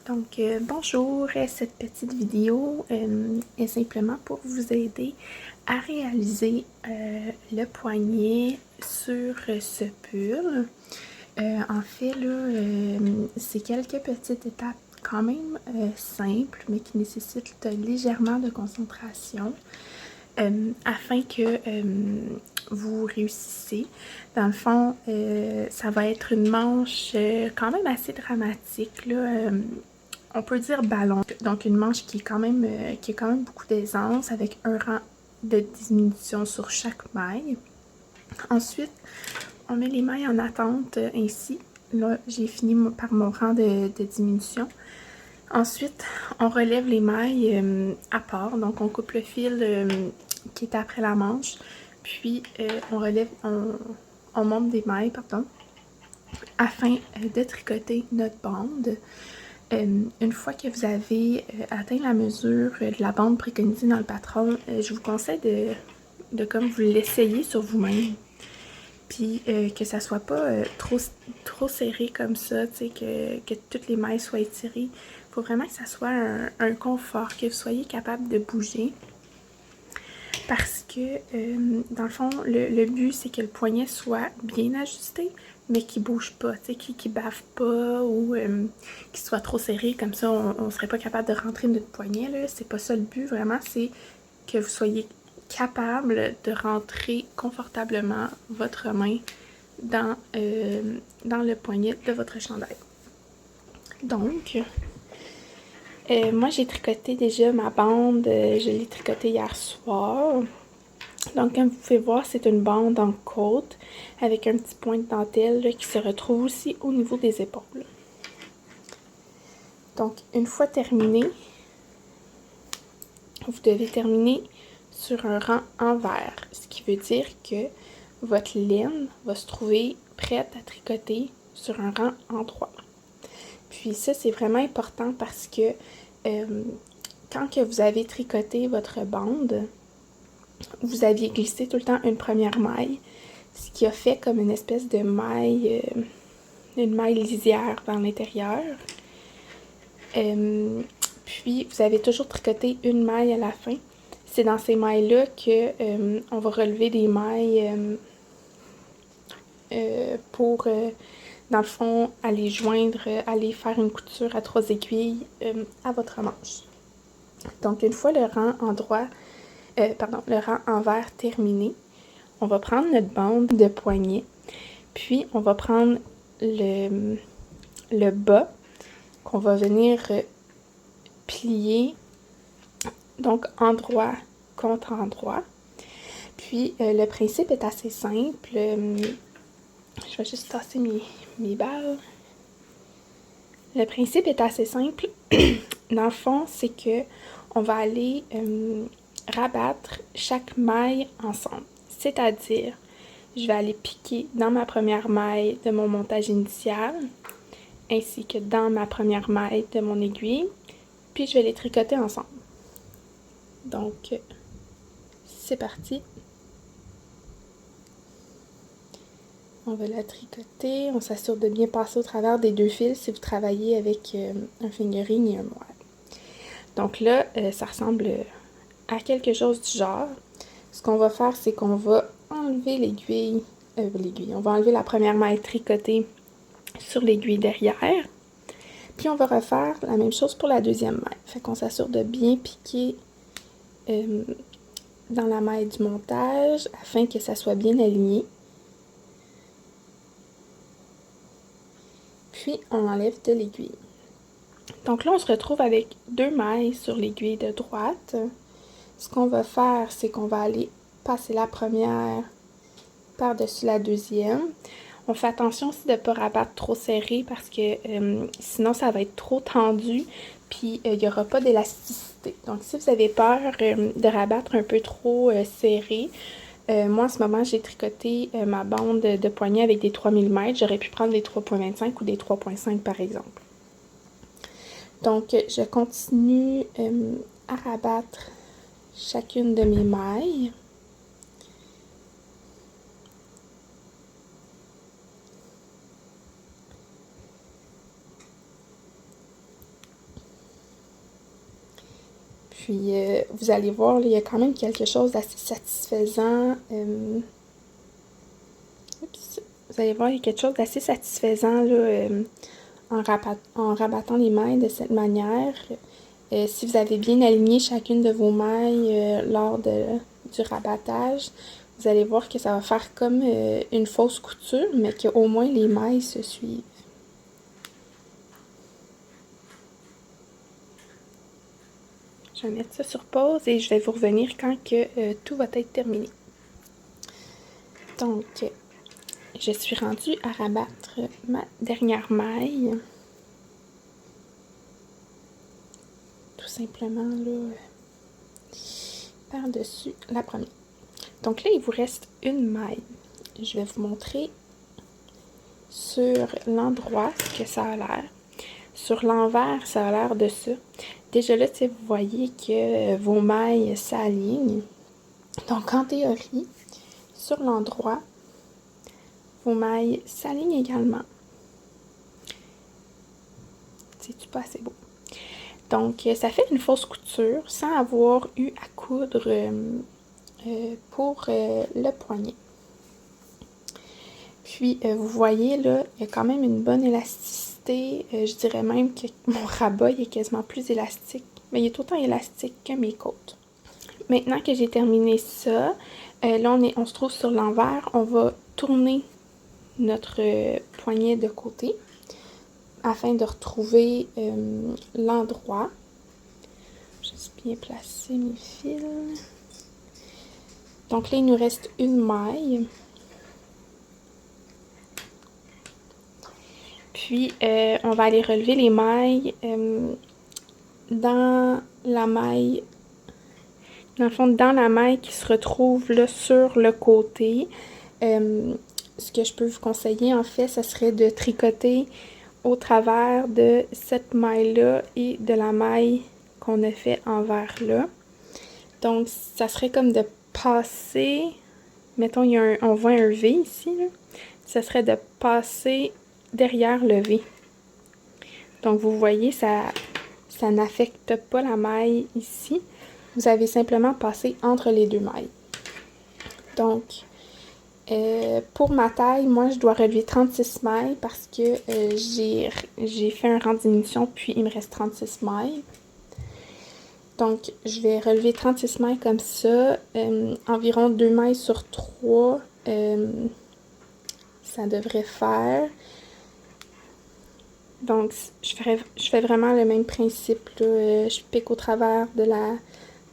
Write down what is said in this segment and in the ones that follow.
Bonjour, cette petite vidéo est simplement pour vous aider à réaliser le poignet sur ce pull. En fait, là, c'est quelques petites étapes quand même simples, mais qui nécessitent légèrement de concentration afin que vous réussissez. Dans le fond, ça va être une manche quand même assez dramatique, là. On peut dire ballon, donc une manche qui a quand même beaucoup d'aisance avec un rang de diminution sur chaque maille. Ensuite, on met les mailles en attente ainsi. Là, j'ai fini par mon rang de diminution. Ensuite, on relève les mailles à part, donc on coupe le fil qui est après la manche, puis on monte des mailles, pardon, afin de tricoter notre bande. Une fois que vous avez atteint la mesure de la bande préconisée dans le patron, je vous conseille de comme vous l'essayer sur vous-même. Puis que ça soit pas trop serré comme ça, tu sais, que toutes les mailles soient étirées. Il faut vraiment que ça soit un confort, que vous soyez capable de bouger. Parce que, dans le fond, le but, c'est que le poignet soit bien ajusté, mais qu'il bouge pas, tu sais, qu'il bave pas ou qu'il soit trop serré, comme ça, on serait pas capable de rentrer notre poignet, là. C'est pas ça le but, vraiment, c'est que vous soyez capable de rentrer confortablement votre main dans le poignet de votre chandail. Donc, moi, j'ai tricoté déjà ma bande, je l'ai tricotée hier soir. Donc, comme vous pouvez voir, c'est une bande en côte avec un petit point de dentelle là, qui se retrouve aussi au niveau des épaules. Donc, une fois terminé, vous devez terminer sur un rang envers, ce qui veut dire que votre laine va se trouver prête à tricoter sur un rang endroit. Puis ça, c'est vraiment important parce que quand que vous avez tricoté votre bande, vous aviez glissé tout le temps une première maille, ce qui a fait comme une espèce de maille, une maille lisière vers l'intérieur. Puis vous avez toujours tricoté une maille à la fin. C'est dans ces mailles-là que on va relever des mailles pour, dans le fond, aller joindre, aller faire une couture à 3 aiguilles à votre manche. Donc, une fois le rang le rang envers terminé, on va prendre notre bande de poignet, puis on va prendre le bas qu'on va venir plier, donc endroit contre endroit. Puis le principe est assez simple. Je vais juste tasser mes balles. Le principe est assez simple. Dans le fond, c'est que on va aller rabattre chaque maille ensemble. C'est-à-dire, je vais aller piquer dans ma première maille de mon montage initial, ainsi que dans ma première maille de mon aiguille, puis je vais les tricoter ensemble. Donc, c'est parti. On va la tricoter, on s'assure de bien passer au travers des deux fils si vous travaillez avec un fingering et un moire. Donc là, ça ressemble à quelque chose du genre. Ce qu'on va faire, c'est qu'on va enlever l'aiguille, on va enlever la première maille tricotée sur l'aiguille derrière. Puis on va refaire la même chose pour la deuxième maille. Fait qu'on s'assure de bien piquer dans la maille du montage afin que ça soit bien aligné. Puis on enlève de l'aiguille. Donc là, on se retrouve avec deux mailles sur l'aiguille de droite. Ce qu'on va faire, c'est qu'on va aller passer la première par-dessus la deuxième. On fait attention aussi de ne pas rabattre trop serré parce que sinon ça va être trop tendu puis il n'y aura pas d'élasticité. Donc si vous avez peur de rabattre un peu trop serré, moi en ce moment j'ai tricoté ma bande de poignet avec des 3 mm. J'aurais pu prendre des 3,25 ou des 3,5 par exemple. Donc je continue à rabattre chacune de mes mailles. Puis vous allez voir, là, il y a quand même quelque chose d'assez satisfaisant. Vous allez voir, il y a quelque chose d'assez satisfaisant là, en rabattant les mailles de cette manière. Si vous avez bien aligné chacune de vos mailles lors du rabattage, vous allez voir que ça va faire comme une fausse couture, mais qu'au moins les mailles se suivent. Je vais mettre ça sur pause et je vais vous revenir quand que tout va être terminé. Donc, je suis rendue à rabattre ma dernière maille. Tout simplement là, par-dessus la première. Donc là, il vous reste une maille. Je vais vous montrer sur l'endroit ce que ça a l'air. Sur l'envers, ça a l'air de ça. Déjà là, vous voyez que vos mailles s'alignent. Donc en théorie, sur l'endroit, vos mailles s'alignent également. C'est-tu pas assez beau? Donc ça fait une fausse couture sans avoir eu à coudre pour le poignet. Puis vous voyez là, il y a quand même une bonne élasticité. Je dirais même que mon rabat il est quasiment plus élastique. Mais il est autant élastique que mes côtes. Maintenant que j'ai terminé ça, là on se trouve sur l'envers. On va tourner notre poignet de côté afin de retrouver l'endroit. Juste bien placer mes fils. Donc là, il nous reste une maille. Puis, on va aller relever les mailles dans la maille, dans le fond, dans la maille qui se retrouve là sur le côté. Ce que je peux vous conseiller, en fait, ce serait de tricoter au travers de cette maille-là et de la maille qu'on a fait envers là. Donc, ça serait comme de passer, mettons, on voit un V ici, là. Ça serait de passer derrière le V. Donc, vous voyez, ça n'affecte pas la maille ici. Vous avez simplement passé entre les deux mailles. Donc, pour ma taille, moi, je dois relever 36 mailles parce que j'ai fait un rang de diminution, puis il me reste 36 mailles. Donc, je vais relever 36 mailles comme ça, environ 2 mailles sur 3, ça devrait faire. Donc, je fais vraiment le même principe, là. Je pique au travers de la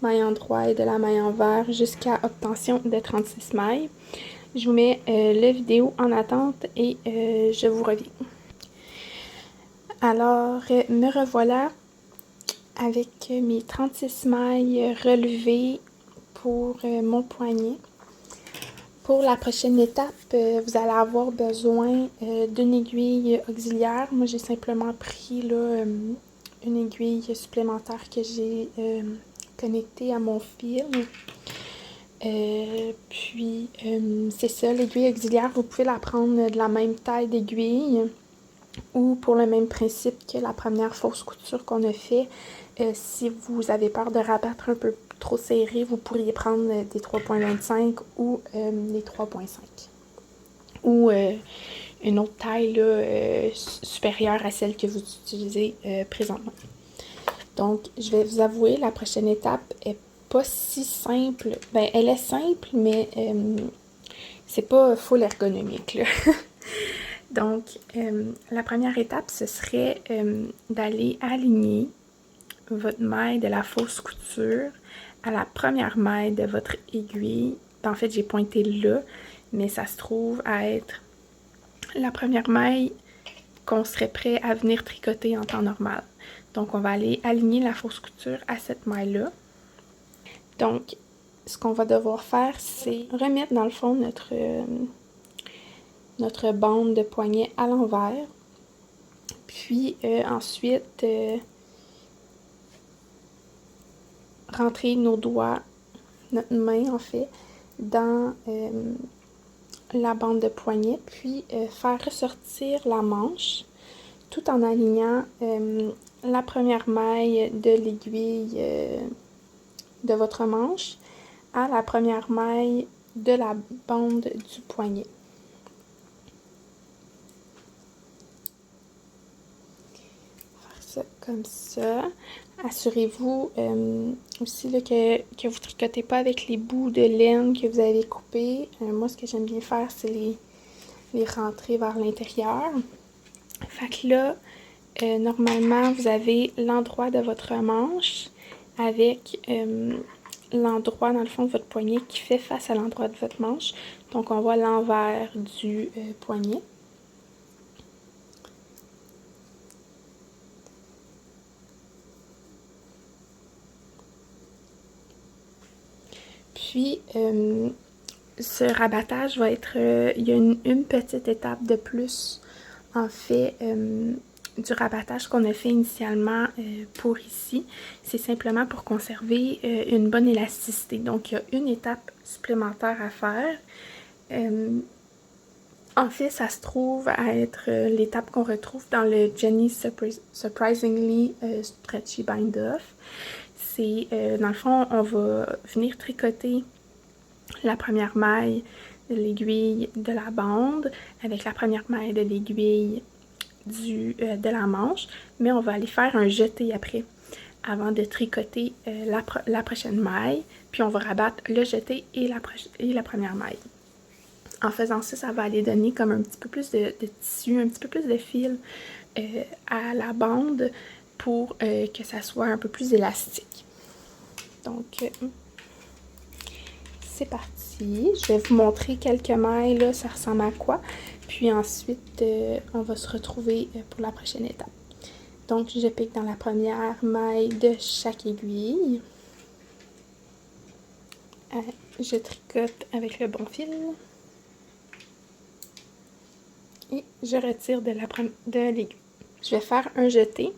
maille en droit et de la maille en vert jusqu'à obtention de 36 mailles. Je vous mets la vidéo en attente et je vous reviens. Alors, me revoilà avec mes 36 mailles relevées pour mon poignet. Pour la prochaine étape, vous allez avoir besoin d'une aiguille auxiliaire. Moi, j'ai simplement pris là, une aiguille supplémentaire que j'ai connectée à mon fil. Puis, c'est ça, l'aiguille auxiliaire, vous pouvez la prendre de la même taille d'aiguille ou pour le même principe que la première fausse couture qu'on a fait. Si vous avez peur de rabattre un peu trop serré, vous pourriez prendre des 3,25 ou des 3,5. Ou une autre taille là, supérieure à celle que vous utilisez présentement. Donc, je vais vous avouer, la prochaine étape est pas si simple. Ben, elle est simple, mais c'est pas full ergonomique, là. Donc, la première étape, ce serait d'aller aligner votre maille de la fausse couture à la première maille de votre aiguille. En fait, j'ai pointé là, mais ça se trouve à être la première maille qu'on serait prêt à venir tricoter en temps normal. Donc, on va aller aligner la fausse couture à cette maille-là. Donc, ce qu'on va devoir faire, c'est remettre dans le fond notre bande de poignet à l'envers. Puis ensuite, rentrer nos doigts, notre main en fait, dans la bande de poignet. Puis faire ressortir la manche tout en alignant la première maille de l'aiguille de votre manche à la première maille de la bande du poignet. Faire ça comme ça. Assurez-vous aussi là, que vous ne tricotez pas avec les bouts de laine que vous avez coupés. Moi, ce que j'aime bien faire, c'est les rentrer vers l'intérieur. Fait que là, normalement, vous avez l'endroit de votre manche avec l'endroit, dans le fond, de votre poignet qui fait face à l'endroit de votre manche. Donc, on voit l'envers du poignet. Puis, ce rabattage va être... il y a une petite étape de plus, en fait, du rabattage qu'on a fait initialement pour ici. C'est simplement pour conserver une bonne élasticité. Donc, il y a une étape supplémentaire à faire. En fait, ça se trouve à être l'étape qu'on retrouve dans le Jenny Surprisingly Stretchy Bind Off. C'est, dans le fond, on va venir tricoter la première maille de l'aiguille de la bande avec la première maille de l'aiguille de la manche, mais on va aller faire un jeté après, avant de tricoter la prochaine maille, puis on va rabattre le jeté et la première maille. En faisant ça, ça va aller donner comme un petit peu plus de tissu, un petit peu plus de fil à la bande pour que ça soit un peu plus élastique. Donc, c'est parti. Je vais vous montrer quelques mailles, là, ça ressemble à quoi. Puis ensuite, on va se retrouver pour la prochaine étape. Donc, je pique dans la première maille de chaque aiguille. Je tricote avec le bon fil. Et je retire de l'aiguille. Je vais faire un jeté,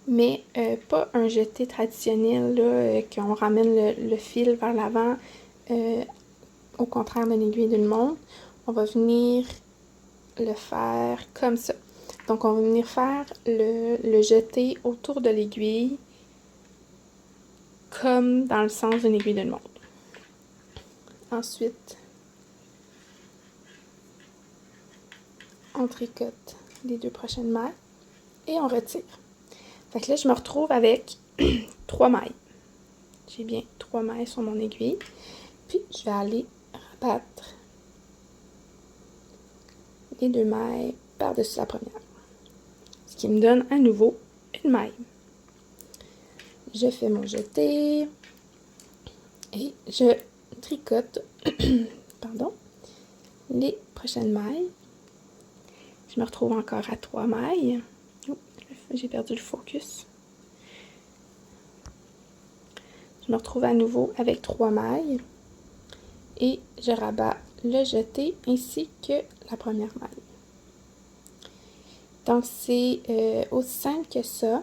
mais pas un jeté traditionnel, là, qu'on ramène le fil vers l'avant, au contraire d'une aiguille d'une montre. On va venir le faire comme ça. Donc, on va venir faire le jeté autour de l'aiguille, comme dans le sens d'une aiguille d'une montre. Ensuite, on tricote les deux prochaines mailles et on retire. Fait que là, je me retrouve avec 3 mailles. J'ai bien 3 mailles sur mon aiguille. Puis, je vais aller rabattre les 2 mailles par-dessus la première. Ce qui me donne à nouveau une maille. Je fais mon jeté et je tricote pardon, les prochaines mailles. Je me retrouve encore à 3 mailles. Oh, j'ai perdu le focus. Je me retrouve à nouveau avec 3 mailles et je rabats le jeté ainsi que la première maille. Donc, c'est aussi simple que ça.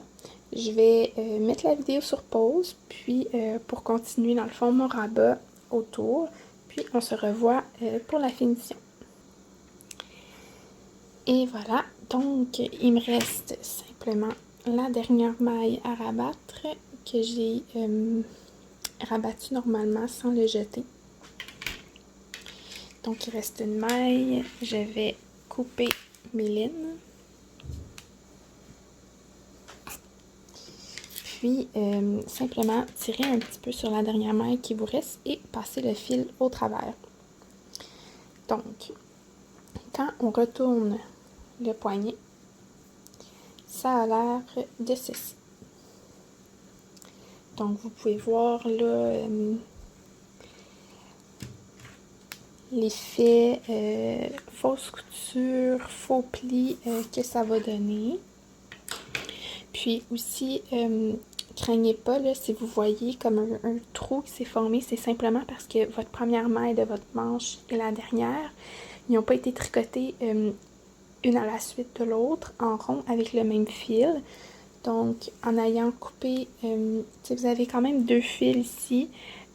Je vais mettre la vidéo sur pause, puis pour continuer dans le fond mon rabat autour, puis on se revoit pour la finition. Et voilà, donc il me reste simplement la dernière maille à rabattre que j'ai rabattu normalement sans le jeter. Donc il reste une maille, je vais couper mes lignes. Puis simplement tirer un petit peu sur la dernière maille qui vous reste et passer le fil au travers. Donc, quand on retourne le poignet, ça a l'air de ceci. Donc, vous pouvez voir là l'effet fausse couture, faux pli que ça va donner. Puis aussi, craignez pas là, si vous voyez comme un trou qui s'est formé, c'est simplement parce que votre première maille de votre manche et la dernière, ils n'ont pas été tricotés une à la suite de l'autre en rond avec le même fil. Donc, en ayant coupé, vous avez quand même 2 fils ici.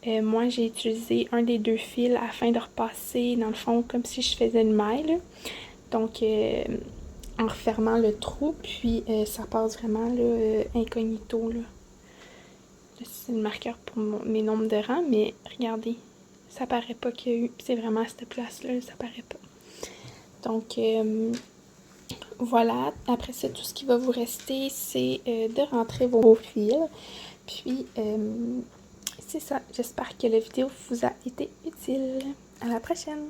Moi, j'ai utilisé un des 2 fils afin de repasser, dans le fond, comme si je faisais une maille. Là. Donc, en refermant le trou, puis ça passe vraiment là, incognito là, c'est le marqueur pour mes nombres de rangs, mais regardez, ça paraît pas qu'il y a eu, c'est vraiment à cette place-là, ça paraît pas. Donc, voilà, après ça, tout ce qui va vous rester, c'est de rentrer vos fils. Puis, c'est ça, j'espère que la vidéo vous a été utile. À la prochaine!